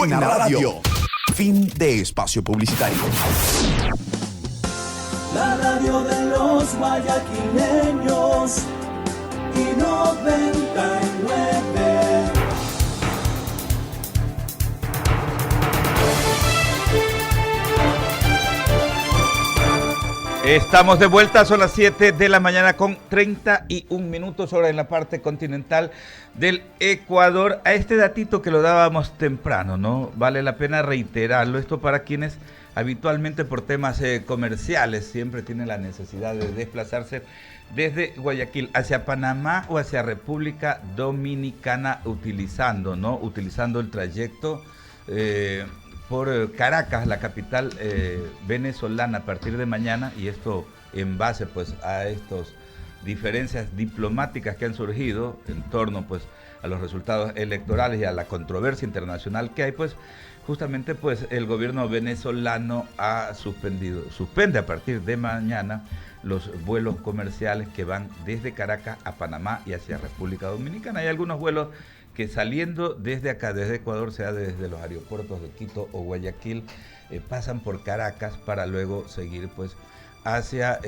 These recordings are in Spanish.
Buena Radio. Fin de espacio publicitario. La radio de los guayaquileños y 99. Estamos de vuelta, son las 7 de la mañana con 31 minutos hora en la parte continental del Ecuador. A este datito que lo dábamos temprano, ¿no? Vale la pena reiterarlo, esto para quienes habitualmente por temas comerciales siempre tienen la necesidad de desplazarse desde Guayaquil hacia Panamá o hacia República Dominicana utilizando el trayecto por Caracas, la capital venezolana, a partir de mañana, y esto en base pues a estas diferencias diplomáticas que han surgido en torno pues a los resultados electorales y a la controversia internacional que hay, pues justamente pues el gobierno venezolano suspende a partir de mañana los vuelos comerciales que van desde Caracas a Panamá y hacia República Dominicana. Hay algunos vuelos que saliendo desde acá, desde Ecuador, sea desde los aeropuertos de Quito o Guayaquil, pasan por Caracas para luego seguir pues hacia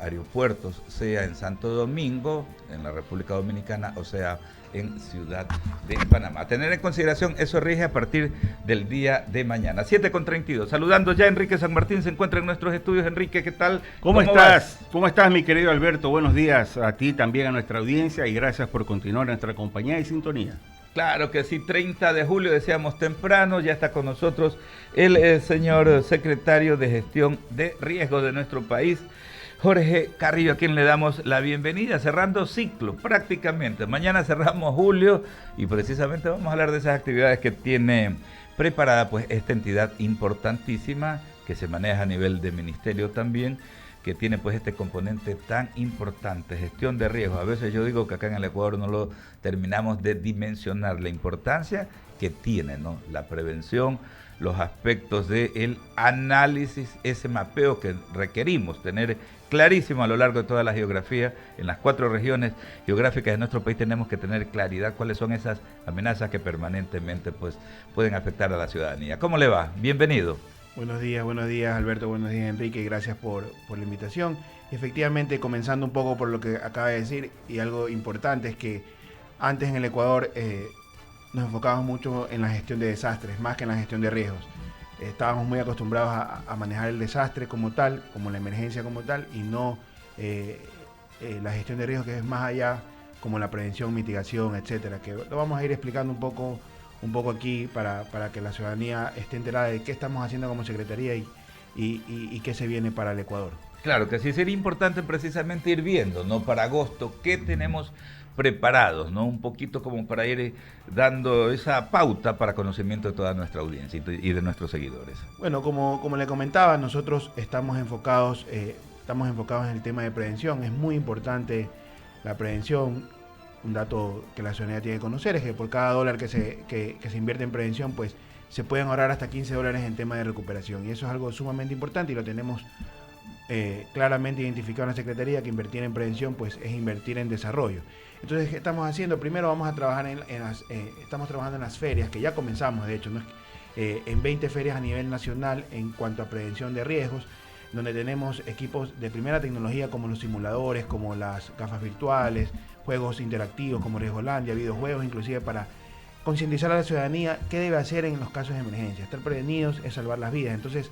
aeropuertos, sea en Santo Domingo, en la República Dominicana, o sea en Ciudad de Panamá. A tener en consideración, eso rige a partir del día de mañana. 7:32. Saludando ya a Enrique San Martín, se encuentra en nuestros estudios. Enrique, ¿qué tal? ¿Cómo estás? ¿Cómo estás, mi querido Alberto? Buenos días a ti, también a nuestra audiencia, y gracias por continuar nuestra compañía y sintonía. Claro que sí, 30 de julio, decíamos temprano, ya está con nosotros el señor secretario de Gestión de Riesgo de nuestro país, Jorge Carrillo, a quien le damos la bienvenida, cerrando ciclo prácticamente. Mañana cerramos julio y precisamente vamos a hablar de esas actividades que tiene preparada pues esta entidad importantísima que se maneja a nivel de ministerio también, que tiene pues este componente tan importante, gestión de riesgos. A veces yo digo que acá en el Ecuador no lo terminamos de dimensionar, la importancia que tiene, ¿no? La prevención, los aspectos del análisis, ese mapeo que requerimos tener clarísimo a lo largo de toda la geografía. En las 4 regiones geográficas de nuestro país tenemos que tener claridad cuáles son esas amenazas que permanentemente pues pueden afectar a la ciudadanía. ¿Cómo le va? Bienvenido. Buenos días Alberto, buenos días Enrique, gracias por la invitación. Efectivamente, comenzando un poco por lo que acaba de decir, y algo importante es que antes en el Ecuador nos enfocábamos mucho en la gestión de desastres, más que en la gestión de riesgos. Estábamos muy acostumbrados a manejar el desastre como tal, como la emergencia como tal, y no la gestión de riesgos, que es más allá, como la prevención, mitigación, etcétera, que lo vamos a ir explicando un poco aquí para que la ciudadanía esté enterada de qué estamos haciendo como Secretaría y qué se viene para el Ecuador. Claro que sí, sería importante precisamente ir viendo, ¿no? Para agosto, qué tenemos preparados, ¿no? Un poquito como para ir dando esa pauta para conocimiento de toda nuestra audiencia y de nuestros seguidores. Bueno, como le comentaba, nosotros estamos enfocados en el tema de prevención. Es muy importante la prevención. Un dato que la ciudadanía tiene que conocer es que por cada dólar que se invierte en prevención, pues se pueden ahorrar hasta $15 en tema de recuperación. Y eso es algo sumamente importante y lo tenemos claramente identificado en la Secretaría, que invertir en prevención pues es invertir en desarrollo. Entonces, ¿qué estamos haciendo? Primero vamos a trabajar estamos trabajando en las ferias, que ya comenzamos, de hecho, ¿no? En 20 ferias a nivel nacional en cuanto a prevención de riesgos, donde tenemos equipos de primera tecnología como los simuladores, como las gafas virtuales, juegos interactivos como Riesgolandia, videojuegos, inclusive para concientizar a la ciudadanía qué debe hacer en los casos de emergencia. Estar prevenidos es salvar las vidas. Entonces,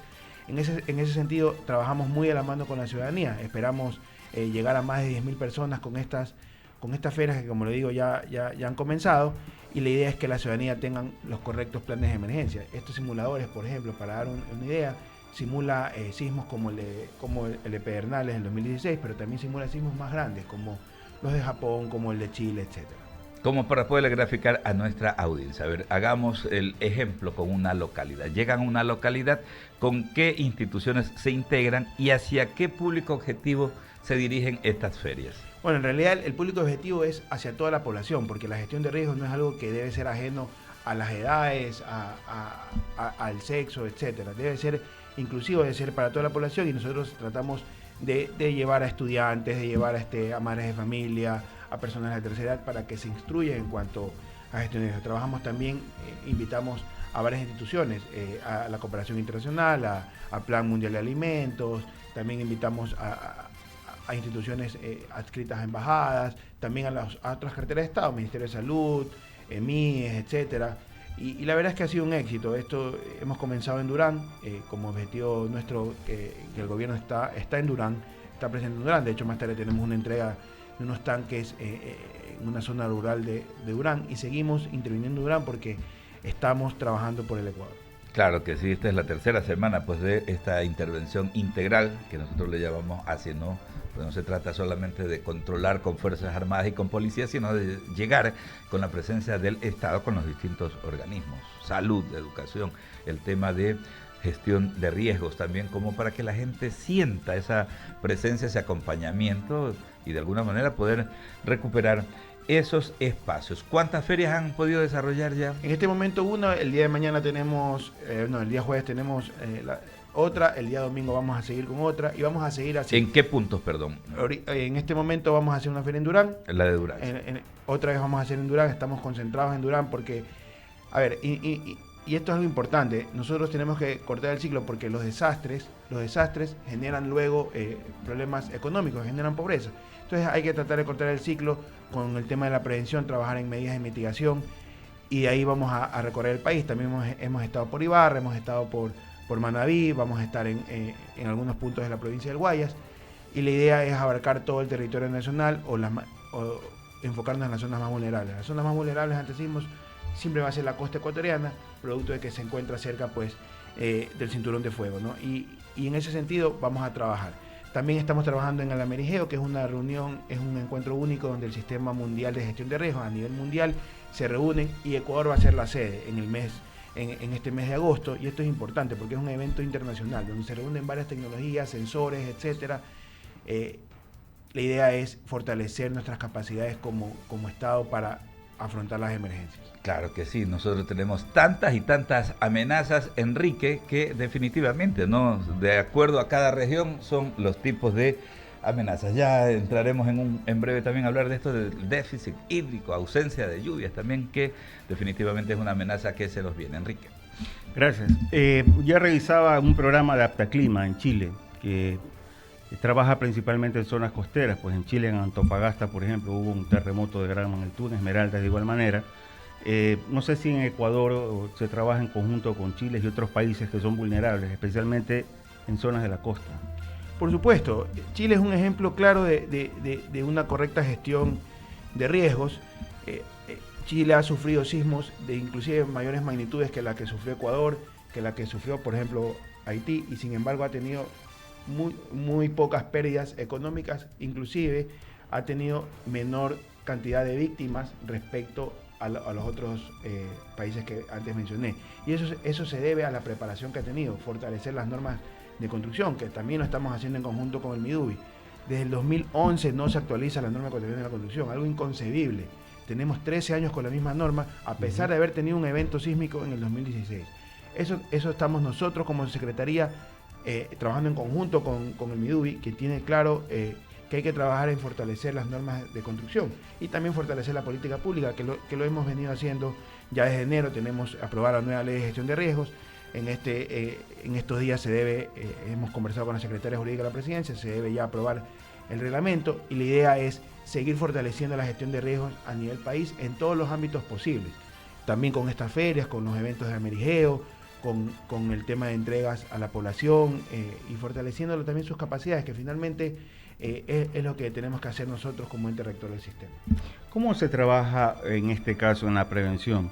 en ese sentido, trabajamos muy a la mano con la ciudadanía. Esperamos llegar a más de 10.000 personas con estas ferias que, como le digo, ya han comenzado, y la idea es que la ciudadanía tengan los correctos planes de emergencia. Estos simuladores, por ejemplo, para dar una idea, simula sismos como el de Pedernales en 2016, pero también simula sismos más grandes como los de Japón, como el de Chile, etcétera. Como para poder graficar a nuestra audiencia. A ver, hagamos el ejemplo con una localidad. Llegan a una localidad, ¿con qué instituciones se integran y hacia qué público objetivo se dirigen estas ferias? Bueno, en realidad el público objetivo es hacia toda la población, porque la gestión de riesgos no es algo que debe ser ajeno a las edades, al sexo, etcétera. Debe ser inclusivo, debe ser para toda la población, y nosotros tratamos de llevar a estudiantes, de llevar a madres de familia, a personas de tercera edad, para que se instruyan en cuanto a gestión de riesgos. Trabajamos también, invitamos a varias instituciones, a la cooperación internacional, a Plan Mundial de Alimentos, también invitamos a instituciones adscritas a embajadas, también a otras carteras de Estado, Ministerio de Salud, MIES, etcétera. Y la verdad es que ha sido un éxito. Esto hemos comenzado en Durán, como objetivo nuestro, que el gobierno está en Durán, está presente en Durán. De hecho, más tarde tenemos una entrega de unos tanques en una zona rural de Durán, y seguimos interviniendo en Durán porque estamos trabajando por el Ecuador. Claro que sí, esta es la tercera semana pues de esta intervención integral que nosotros le llamamos así, ¿no? Pues no se trata solamente de controlar con Fuerzas Armadas y con policía, sino de llegar con la presencia del Estado con los distintos organismos, salud, educación, el tema de gestión de riesgos también, como para que la gente sienta esa presencia, ese acompañamiento y de alguna manera poder recuperar esos espacios. ¿Cuántas ferias han podido desarrollar ya? En este momento una, el día de mañana tenemos, el día jueves tenemos otra, el día domingo vamos a seguir con otra y vamos a seguir así. ¿En qué puntos, perdón? En este momento vamos a hacer una feria en Durán. La de Durán. Otra vez vamos a hacer en Durán, estamos concentrados en Durán porque, a ver, y esto es algo importante, nosotros tenemos que cortar el ciclo porque los desastres generan luego problemas económicos, generan pobreza. Entonces hay que tratar de cortar el ciclo con el tema de la prevención, trabajar en medidas de mitigación, y de ahí vamos a recorrer el país. También hemos estado por Ibarra, hemos estado por Manabí, vamos a estar en algunos puntos de la provincia del Guayas, y la idea es abarcar todo el territorio nacional o enfocarnos en las zonas más vulnerables. Las zonas más vulnerables ante sismos siempre va a ser la costa ecuatoriana, producto de que se encuentra cerca pues del cinturón de fuego, ¿no? Y en ese sentido vamos a trabajar. También estamos trabajando en el Amerigeo, que es una reunión, es un encuentro único donde el Sistema Mundial de Gestión de Riesgos a nivel mundial se reúnen, y Ecuador va a ser la sede en este mes de agosto, y esto es importante porque es un evento internacional donde se reúnen varias tecnologías, sensores, etcétera. La idea es fortalecer nuestras capacidades como Estado para afrontar las emergencias. Claro que sí, nosotros tenemos tantas y tantas amenazas, Enrique, que definitivamente, ¿no? De acuerdo a cada región son los tipos de amenazas. Ya entraremos en breve también a hablar de esto del déficit hídrico, ausencia de lluvias también, que definitivamente es una amenaza que se nos viene. Enrique. Gracias. Ya revisaba un programa de Aptaclima en Chile, que trabaja principalmente en zonas costeras. Pues en Chile, en Antofagasta, por ejemplo, hubo un terremoto de gran magnitud, Esmeraldas de igual manera. No sé si en Ecuador se trabaja en conjunto con Chile y otros países que son vulnerables, especialmente en zonas de la costa. Por supuesto, Chile es un ejemplo claro de una correcta gestión de riesgos. Chile ha sufrido sismos de inclusive mayores magnitudes que la que sufrió Ecuador, que la que sufrió, por ejemplo, Haití, y sin embargo ha tenido muy pocas pérdidas económicas, inclusive ha tenido menor cantidad de víctimas respecto a los otros países que antes mencioné. Y eso se debe a la preparación que ha tenido, fortalecer las normas de construcción, que también lo estamos haciendo en conjunto con el MIDUBI. Desde el 2011 no se actualiza la norma ecuatoriana de la construcción, algo inconcebible. Tenemos 13 años con la misma norma, a pesar de haber tenido un evento sísmico en el 2016. Eso estamos nosotros como Secretaría trabajando en conjunto con el MIDUBI, que tiene claro que hay que trabajar en fortalecer las normas de construcción y también fortalecer la política pública, que lo hemos venido haciendo ya desde enero. Tenemos aprobada la nueva ley de gestión de riesgos. En estos días hemos conversado con la Secretaria Jurídica de la Presidencia, se debe ya aprobar el reglamento, y la idea es seguir fortaleciendo la gestión de riesgos a nivel país en todos los ámbitos posibles. También con estas ferias, con los eventos de Amerigeo, con el tema de entregas a la población y fortaleciéndolo también sus capacidades, que finalmente es lo que tenemos que hacer nosotros como ente rector del sistema. ¿Cómo se trabaja en este caso en la prevención?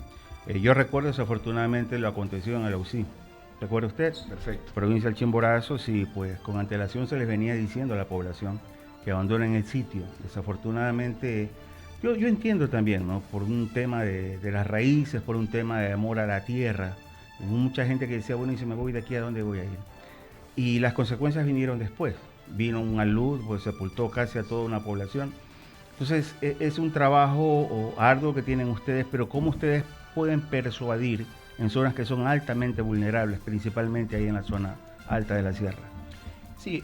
Yo recuerdo desafortunadamente lo acontecido en el Ausí. ¿Recuerda usted? Perfecto. Provincia del Chimborazo, sí, pues con antelación se les venía diciendo a la población que abandonen el sitio. Desafortunadamente, yo entiendo también, ¿no? Por un tema de las raíces, por un tema de amor a la tierra. Hubo mucha gente que decía, bueno, y si me voy de aquí, ¿a dónde voy a ir? Y las consecuencias vinieron después. Vino un alud, pues sepultó casi a toda una población. Entonces, es un trabajo arduo que tienen ustedes, pero ¿cómo ustedes pueden persuadir en zonas que son altamente vulnerables, principalmente ahí en la zona alta de la sierra? Sí,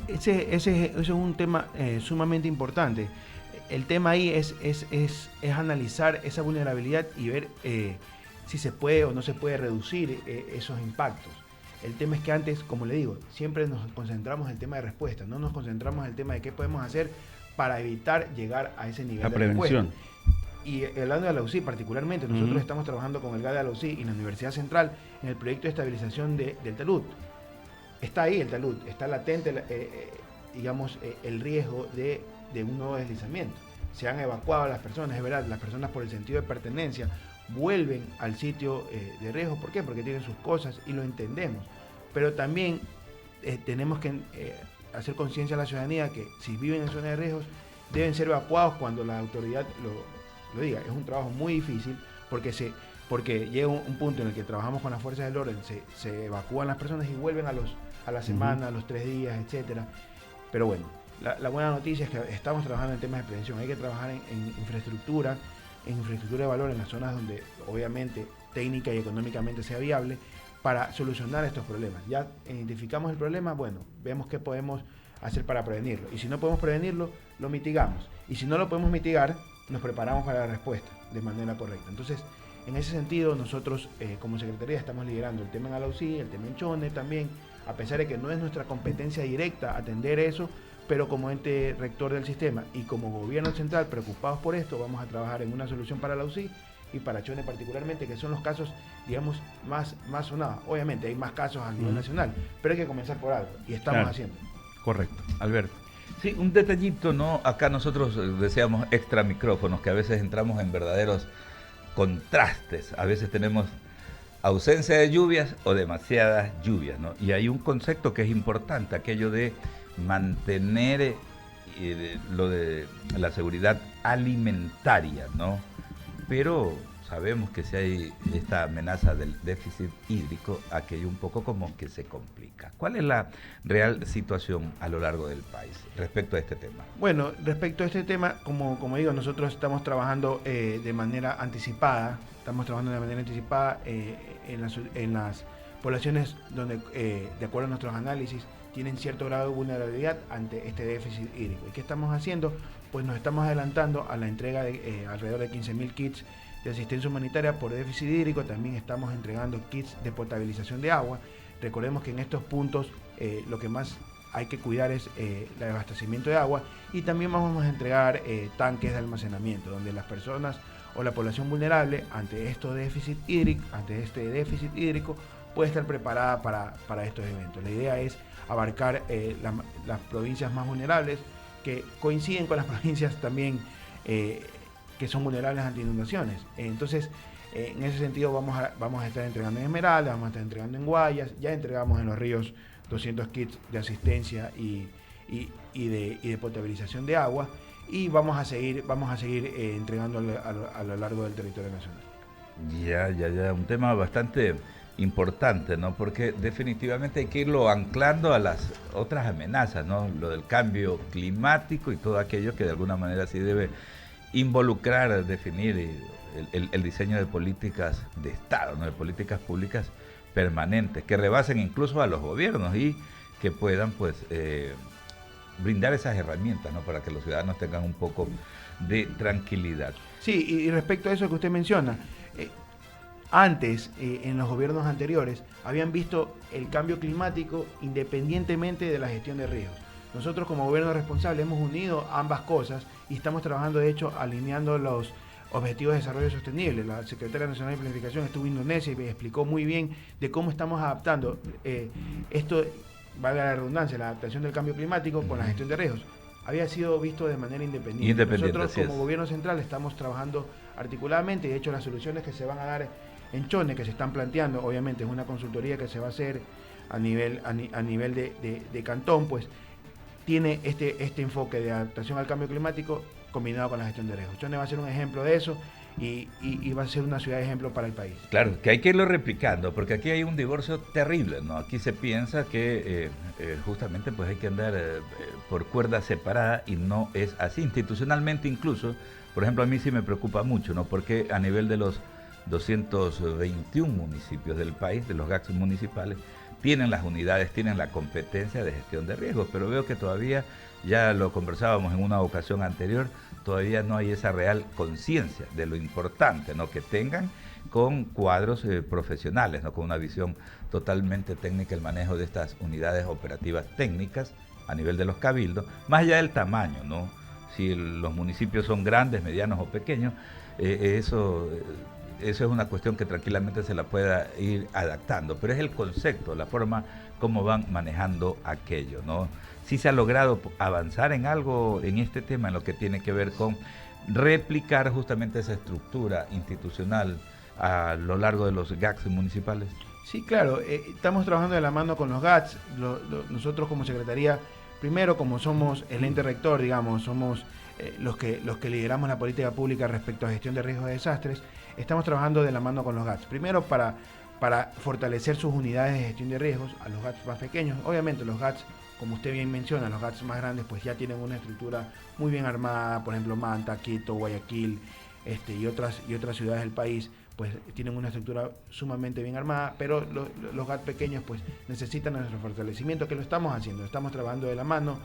ese es un tema sumamente importante. El tema ahí es analizar esa vulnerabilidad y ver si se puede o no se puede reducir esos impactos. El tema es que antes, como le digo, siempre nos concentramos en el tema de respuesta, no nos concentramos en el tema de qué podemos hacer para evitar llegar a ese nivel de prevención. respuesta. Y hablando de la UCI particularmente, nosotros estamos trabajando con el GAD de la UCI y la Universidad Central en el proyecto de estabilización del talud. Está ahí el talud, está latente, el riesgo de un nuevo deslizamiento. Se han evacuado las personas, es verdad, las personas por el sentido de pertenencia vuelven al sitio de riesgo. ¿Por qué? Porque tienen sus cosas y lo entendemos. Pero también tenemos que hacer conciencia a la ciudadanía que si viven en zonas de riesgos deben ser evacuados cuando la autoridad lo diga. Es un trabajo muy difícil porque llega un punto en el que trabajamos con las fuerzas del orden, se evacúan las personas y vuelven a la semana, a los 3 días, etcétera. Pero bueno, la buena noticia es que estamos trabajando en temas de prevención. Hay que trabajar en infraestructura de valor en las zonas donde obviamente técnica y económicamente sea viable para solucionar estos problemas. Ya identificamos el problema, bueno, vemos qué podemos hacer para prevenirlo. Y si no podemos prevenirlo, lo mitigamos. Y si no lo podemos mitigar, nos preparamos para la respuesta de manera correcta. Entonces, en ese sentido, nosotros como Secretaría estamos liderando el tema en Alausí, el tema en Chone también, a pesar de que no es nuestra competencia directa atender eso, pero como ente rector del sistema y como gobierno central preocupados por esto, vamos a trabajar en una solución para Alausí y para Chone particularmente, que son los casos, digamos, más sonados. Obviamente hay más casos a nivel nacional, pero hay que comenzar por algo y estamos haciendo. Correcto. Alberto. Sí, un detallito, ¿no? Acá nosotros decíamos extra micrófonos, que a veces entramos en verdaderos contrastes. A veces tenemos ausencia de lluvias o demasiadas lluvias, ¿no? Y hay un concepto que es importante, aquello de mantener lo de la seguridad alimentaria, ¿no? Pero sabemos que si hay esta amenaza del déficit hídrico, aquello un poco como que se complica. ¿Cuál es la real situación a lo largo del país respecto a este tema? Bueno, respecto a este tema, como digo, nosotros estamos trabajando de manera anticipada, en las poblaciones donde, de acuerdo a nuestros análisis, tienen cierto grado de vulnerabilidad ante este déficit hídrico. ¿Y qué estamos haciendo? Pues nos estamos adelantando a la entrega de alrededor de 15.000 kits de asistencia humanitaria por déficit hídrico. También estamos entregando kits de potabilización de agua. Recordemos que en estos puntos lo que más hay que cuidar es el abastecimiento de agua, y también vamos a entregar tanques de almacenamiento donde las personas o la población vulnerable ante este déficit hídrico puede estar preparada para estos eventos. La idea es abarcar las provincias más vulnerables, que coinciden con las provincias también que son vulnerables ante inundaciones. Entonces, en ese sentido vamos a estar entregando en Esmeralda, vamos a estar entregando en Guayas, ya entregamos en Los Ríos 200 kits de asistencia y de potabilización de agua, y vamos a seguir entregando a lo largo del territorio nacional. Ya, un tema bastante importante, ¿no? Porque definitivamente hay que irlo anclando a las otras amenazas, ¿no? Lo del cambio climático y todo aquello que de alguna manera sí debe involucrar, definir el diseño de políticas de Estado, ¿no? De políticas públicas permanentes, que rebasen incluso a los gobiernos y que puedan, pues, brindar esas herramientas, ¿no? Para que los ciudadanos tengan un poco de tranquilidad. Sí, y respecto a eso que usted menciona, antes, en los gobiernos anteriores, habían visto el cambio climático independientemente de la gestión de riesgos. Nosotros como gobierno responsable hemos unido ambas cosas y estamos trabajando, de hecho, alineando los Objetivos de Desarrollo Sostenible. La Secretaria Nacional de Planificación estuvo en Indonesia y me explicó muy bien de cómo estamos adaptando esto, valga la redundancia, la adaptación del cambio climático con la gestión de riesgos. Había sido visto de manera independiente. Nosotros como gobierno central estamos trabajando articuladamente y de hecho las soluciones que se van a dar en Chone, que se están planteando, obviamente es una consultoría que se va a hacer a nivel de cantón, pues tiene este enfoque de adaptación al cambio climático combinado con la gestión de riesgos. Chone va a ser un ejemplo de eso y va a ser una ciudad de ejemplo para el país. Claro, que hay que irlo replicando, porque aquí hay un divorcio terrible, ¿no? Aquí se piensa que justamente pues hay que andar por cuerdas separadas y no es así. Institucionalmente incluso, por ejemplo, a mí sí me preocupa mucho, ¿no? Porque a nivel de los 221 municipios del país, de los GACS municipales, tienen las unidades, tienen la competencia de gestión de riesgos, pero veo que todavía, ya lo conversábamos en una ocasión anterior, todavía no hay esa real conciencia de lo importante, ¿no? Que tengan con cuadros profesionales, ¿no? Con una visión totalmente técnica, el manejo de estas unidades operativas técnicas a nivel de los cabildos, más allá del tamaño, ¿no? Si los municipios son grandes, medianos o pequeños, eso es una cuestión que tranquilamente se la pueda ir adaptando, pero es el concepto, la forma como van manejando aquello, ¿no? Sí se ha logrado avanzar en algo en este tema, en lo que tiene que ver con replicar justamente esa estructura institucional a lo largo de los GACs municipales. Sí, claro, estamos trabajando de la mano con los GATS. Nosotros como Secretaría, primero como somos el ente rector, digamos, somos los que lideramos la política pública respecto a gestión de riesgos de desastres, estamos trabajando de la mano con los GATS. Primero para fortalecer sus unidades de gestión de riesgos a los GATS más pequeños. Obviamente los GATS, como usted bien menciona, los GATS más grandes pues ya tienen una estructura muy bien armada, por ejemplo Manta, Quito, Guayaquil y otras ciudades del país pues tienen una estructura sumamente bien armada, pero los GAT pequeños pues necesitan nuestro fortalecimiento, que lo estamos haciendo, estamos trabajando de la mano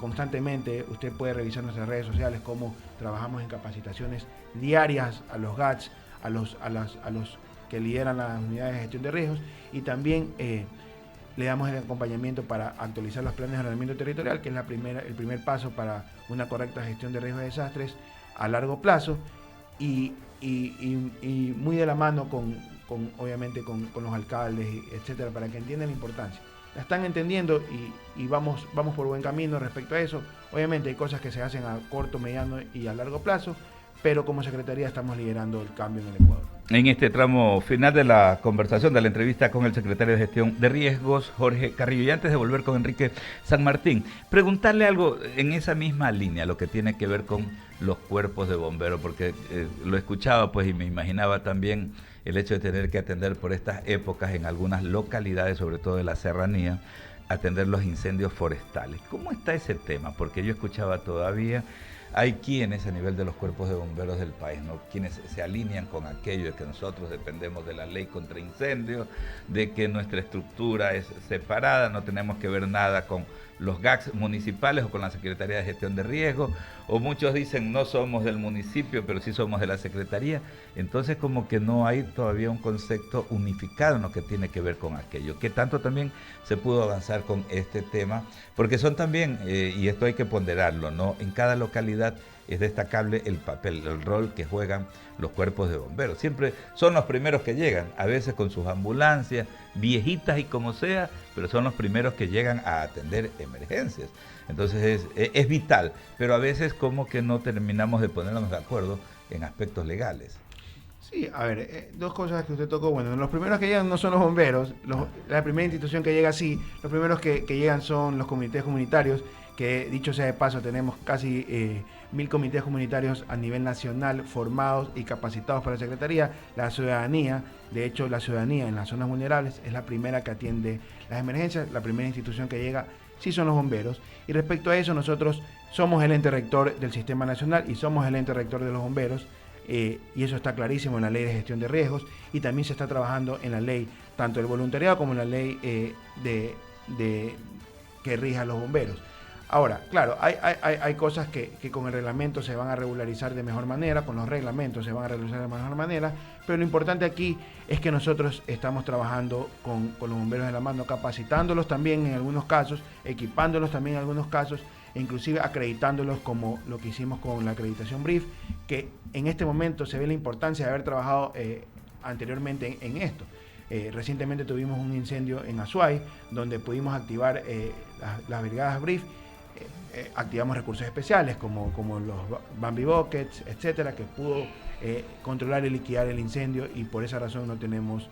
constantemente. Usted puede revisar nuestras redes sociales cómo trabajamos en capacitaciones diarias a los GATs, a los que lideran las unidades de gestión de riesgos, y también le damos el acompañamiento para actualizar los planes de ordenamiento territorial, que es el primer paso para una correcta gestión de riesgos de desastres a largo plazo, y muy de la mano obviamente con los alcaldes, etcétera, para que entiendan la importancia. La están entendiendo y vamos por buen camino respecto a eso. Obviamente hay cosas que se hacen a corto, mediano y a largo plazo, pero como Secretaría estamos liderando el cambio en el Ecuador. En este tramo final de la conversación, de la entrevista con el secretario de Gestión de Riesgos, Jorge Carrillo, y antes de volver con Enrique San Martín, preguntarle algo en esa misma línea, lo que tiene que ver con los cuerpos de bomberos, porque lo escuchaba pues y me imaginaba también el hecho de tener que atender por estas épocas en algunas localidades, sobre todo de la serranía, atender los incendios forestales. ¿Cómo está ese tema? Porque yo escuchaba todavía, hay quienes a nivel de los cuerpos de bomberos del país, ¿no? Quienes se alinean con aquello de que nosotros dependemos de la ley contra incendios, de que nuestra estructura es separada, no tenemos que ver nada con los GACs municipales o con la Secretaría de Gestión de Riesgos, o muchos dicen no somos del municipio, pero sí somos de la Secretaría. Entonces como que no hay todavía un concepto unificado en lo que tiene que ver con aquello. ¿Qué tanto también se pudo avanzar con este tema? Porque son también, y esto hay que ponderarlo, ¿no? En cada localidad es destacable el papel, el rol que juegan los cuerpos de bomberos. Siempre son los primeros que llegan, a veces con sus ambulancias, viejitas y como sea, pero son los primeros que llegan a atender emergencias. Entonces es vital, pero a veces como que no terminamos de ponernos de acuerdo en aspectos legales. Sí, a ver, dos cosas que usted tocó. Bueno, los primeros que llegan no son los bomberos, la primera institución que llega sí, los primeros que llegan son los comités comunitarios, que dicho sea de paso tenemos casi 1000 comités comunitarios a nivel nacional formados y capacitados por la Secretaría. La ciudadanía, de hecho la ciudadanía en las zonas vulnerables es la primera que atiende las emergencias, la primera institución que llega sí son los bomberos, y respecto a eso nosotros somos el ente rector del sistema nacional y somos el ente rector de los bomberos, y eso está clarísimo en la ley de gestión de riesgos, y también se está trabajando en la ley tanto del voluntariado como en la ley que rija a los bomberos. Ahora, claro, hay cosas que con el reglamento se van a regularizar de mejor manera, con los reglamentos se van a regularizar de mejor manera, pero lo importante aquí es que nosotros estamos trabajando con los bomberos de la mano, capacitándolos también en algunos casos, equipándolos también en algunos casos, e inclusive acreditándolos como lo que hicimos con la acreditación BRIF, que en este momento se ve la importancia de haber trabajado anteriormente en esto. Recientemente tuvimos un incendio en Azuay, donde pudimos activar las brigadas BRIF, activamos recursos especiales como los Bambi Buckets, etcétera, que pudo controlar y liquidar el incendio, y por esa razón no tenemos,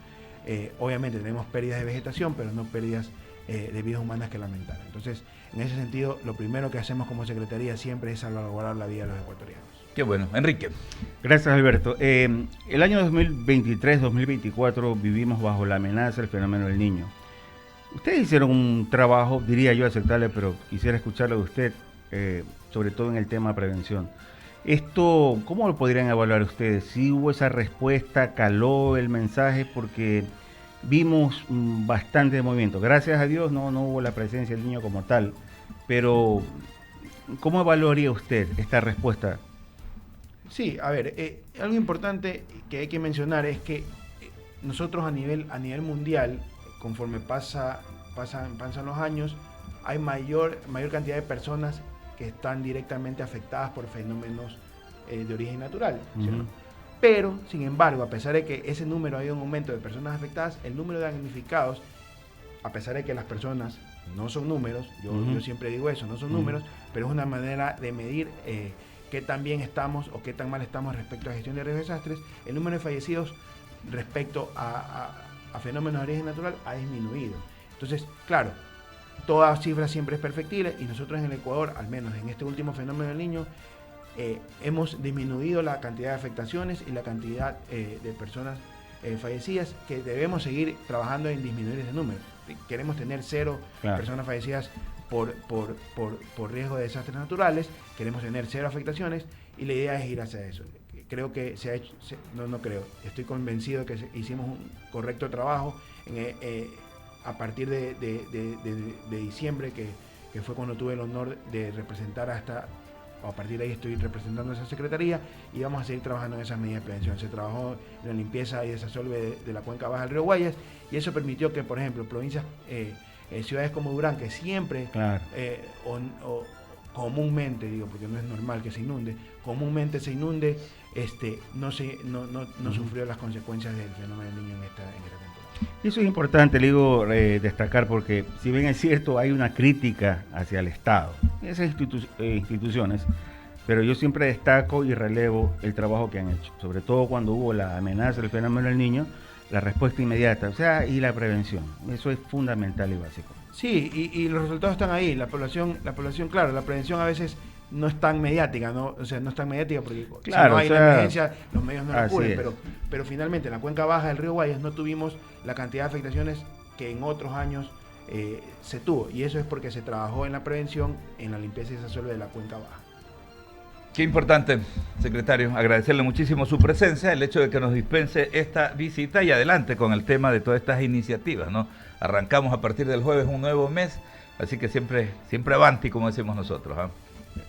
obviamente tenemos pérdidas de vegetación, pero no pérdidas de vidas humanas que lamentar. Entonces, en ese sentido, lo primero que hacemos como Secretaría siempre es salvaguardar la vida de los ecuatorianos. Qué bueno. Enrique. Gracias, Alberto. El año 2023-2024 vivimos bajo la amenaza del fenómeno del Niño. Ustedes hicieron un trabajo, diría yo, aceptable, pero quisiera escucharlo de usted, sobre todo en el tema de prevención. Esto, ¿cómo lo podrían evaluar ustedes? ¿Si hubo esa respuesta, caló el mensaje? Porque vimos bastante movimiento. Gracias a Dios no hubo la presencia del niño como tal, pero ¿cómo evaluaría usted esta respuesta? Sí, a ver, algo importante que hay que mencionar es que nosotros a nivel mundial, conforme pasan los años, hay mayor cantidad de personas que están directamente afectadas por fenómenos de origen natural, ¿cierto? Pero, sin embargo, a pesar de que ese número hay un aumento de personas afectadas, el número de damnificados, a pesar de que las personas no son números, yo siempre digo eso, no son números, pero es una manera de medir qué tan bien estamos o qué tan mal estamos respecto a la gestión de riesgos y desastres. El número de fallecidos respecto a fenómenos de origen natural ha disminuido. Entonces, claro, toda cifra siempre es perfectible y nosotros en el Ecuador, al menos en este último fenómeno del Niño, hemos disminuido la cantidad de afectaciones y la cantidad de personas fallecidas, que debemos seguir trabajando en disminuir ese número. Queremos tener 0 personas fallecidas por riesgo de desastres naturales, queremos tener 0 afectaciones y la idea es ir hacia eso. Creo que se ha hecho, estoy convencido que hicimos un correcto trabajo a partir de diciembre, que fue cuando tuve el honor de representar a partir de ahí estoy representando esa secretaría y vamos a seguir trabajando en esas medidas de prevención. Se trabajó en la limpieza y desasolve de la cuenca baja del río Guayas y eso permitió que, por ejemplo, provincias, ciudades como Durán, que siempre, comúnmente, digo, porque no es normal que se inunde, comúnmente se inunde, no sufrió las consecuencias del fenómeno del Niño en esta temporada. Y eso es importante, le digo, destacar, porque si bien es cierto, hay una crítica hacia el Estado, esas instituciones, pero yo siempre destaco y relevo el trabajo que han hecho, sobre todo cuando hubo la amenaza del fenómeno del Niño, la respuesta inmediata, y la prevención. Eso es fundamental y básico. Sí, y los resultados están ahí. La población, claro, la prevención a veces no es tan mediática, ¿no? O sea, no es tan mediática porque claro, si no hay la emergencia, los medios no la cubren, pero finalmente en la cuenca baja del río Guayas no tuvimos la cantidad de afectaciones que en otros años se tuvo, y eso es porque se trabajó en la prevención, en la limpieza y desasolve de la cuenca baja. Qué importante, secretario, agradecerle muchísimo su presencia, el hecho de que nos dispense esta visita y adelante con el tema de todas estas iniciativas, ¿no? Arrancamos a partir del jueves un nuevo mes, así que siempre avanti, como decimos nosotros, ¿eh?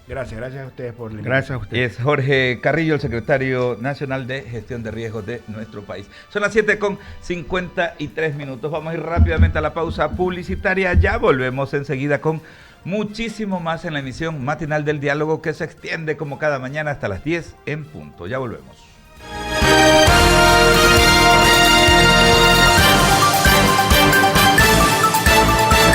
Gracias a ustedes por la invitación. Gracias a ustedes. Es Jorge Carrillo, el secretario nacional de gestión de riesgos de nuestro país. Son las 7:53. Vamos a ir rápidamente a la pausa publicitaria. Ya volvemos enseguida con muchísimo más en la emisión matinal del diálogo, que se extiende como cada mañana hasta las 10 en punto. Ya volvemos.